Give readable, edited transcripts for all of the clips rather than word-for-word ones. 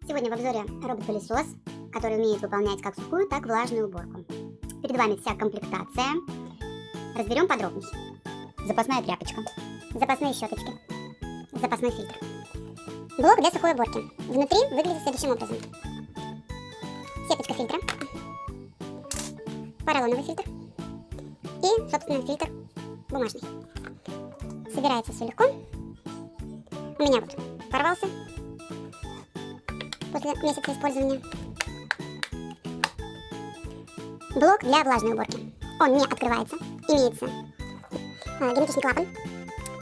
Сегодня в обзоре робот-пылесос, который умеет выполнять как сухую, так и влажную уборку. Перед вами вся комплектация. Разберем подробнее. Запасная тряпочка, запасные щеточки, запасной фильтр. Блок для сухой уборки. Внутри выглядит следующим образом. Сеточка фильтра, поролоновый фильтр и, собственно, фильтр бумажный. Собирается все легко. У меня вот порвался после месяца использования. Блок для влажной уборки. Он не открывается. Имеется герметичный клапан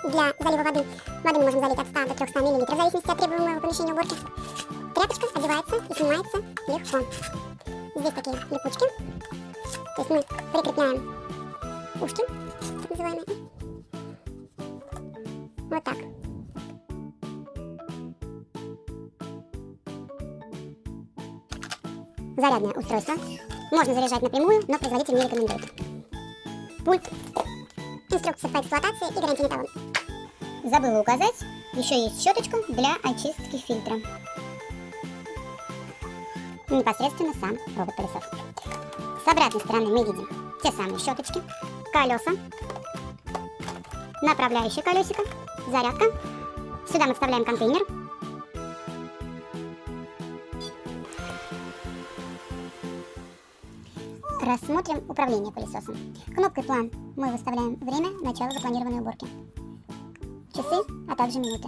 для залива воды. Воды мы можем залить от 100 до 300 мл в зависимости от требуемого помещения уборки. Тряпочка одевается и снимается легко. Здесь такие липучки. То есть мы прикрепляем ушки, так называемые. Вот так. Зарядное устройство. Можно заряжать напрямую, но производитель не рекомендует. Пульт. Инструкция по эксплуатации и гарантийный талон. Забыла указать, еще есть щеточка для очистки фильтра. Непосредственно сам робот-пылесос. С обратной стороны мы видим те самые щеточки, колеса, направляющее колесико, зарядка. Сюда мы вставляем контейнер. Рассмотрим управление пылесосом. Кнопкой план мы выставляем время начала запланированной уборки. Часы, а также минуты.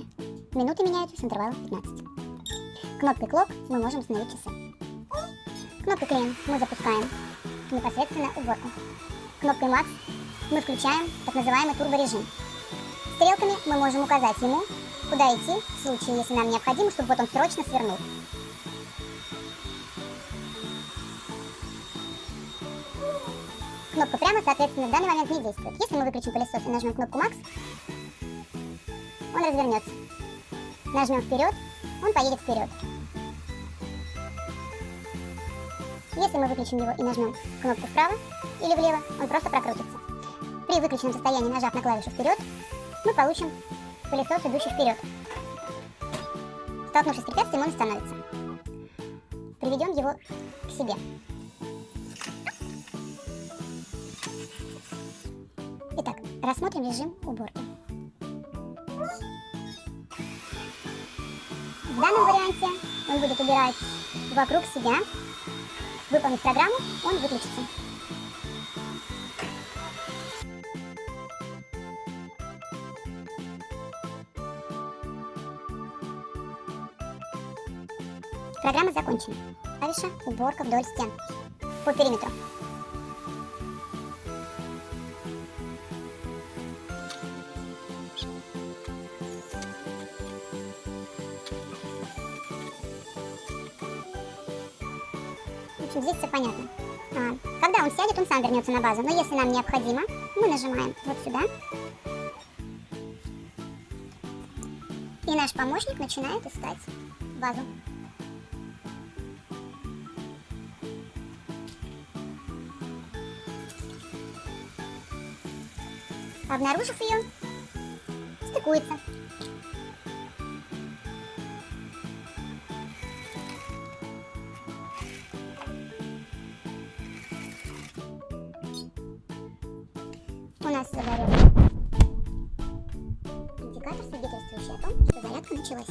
Минуты меняются с интервалом 15. Кнопкой клок мы можем установить часы. Кнопкой клейм мы запускаем непосредственно уборку. Кнопкой макс мы включаем так называемый турборежим. Стрелками мы можем указать ему, куда идти в случае, если нам необходимо, чтобы вот он срочно свернул. Кнопка прямо, соответственно, в данный момент не действует. Если мы выключим пылесос и нажмем кнопку макс, он развернется. Нажмем вперед, он поедет вперед. Если мы выключим его и нажмем кнопку вправо или влево, он просто прокрутится. При выключенном состоянии, нажав на клавишу вперед, мы получим пылесос, идущий вперед. Столкнувшись с препятствием, он остановится. Приведем его к себе. Итак, рассмотрим режим уборки. В данном варианте он будет убирать вокруг себя. Выполнив программу, он выключится. Программа закончена. Клавиша уборка вдоль стен по периметру. В общем, здесь все понятно. Когда он сядет, он сам вернется на базу. Но если нам необходимо, мы нажимаем вот сюда. И наш помощник начинает искать базу. Обнаружив ее, стыкуется. У нас загорелся индикатор, свидетельствующий о том, что зарядка началась.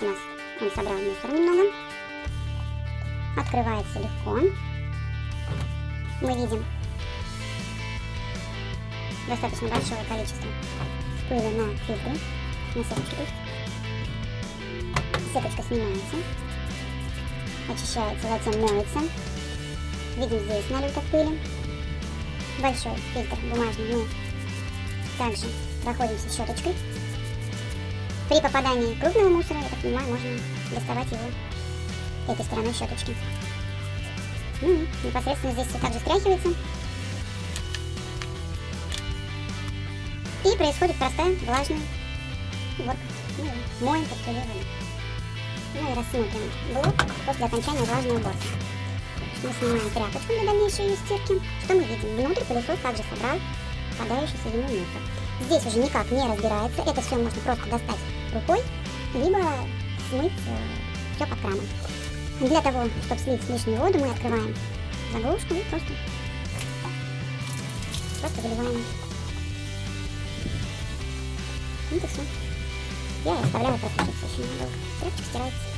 у нас он собрал мусор немного. Открывается легко. Мы видим достаточно большое количество пыли на фильтре, на сеточке. Сеточка снимается, очищается, затем моется. Видим здесь налет от пыли. Большой фильтр бумажный мы также проходимся щеточкой. При попадании крупного мусора, я так понимаю, можно доставать его этой стороной щеточки. Непосредственно здесь все также стряхивается. И происходит простая влажная уборка. Моем под прилив воды. Ну и рассмотрим блок после окончания влажной уборки. Мы снимаем тряпочку для дальнейшей ее стирки. Что мы видим? Внутрь пылесос также собрал попадающийся в него мусор. Здесь уже никак не разбирается. Это все можно просто достать рукой, либо смыть все под краном. Для того, чтобы слить лишнюю воду, мы открываем заглушку и просто заливаем. Вот и все. Я оставляю просушиться еще немного. Тряпочка стирается.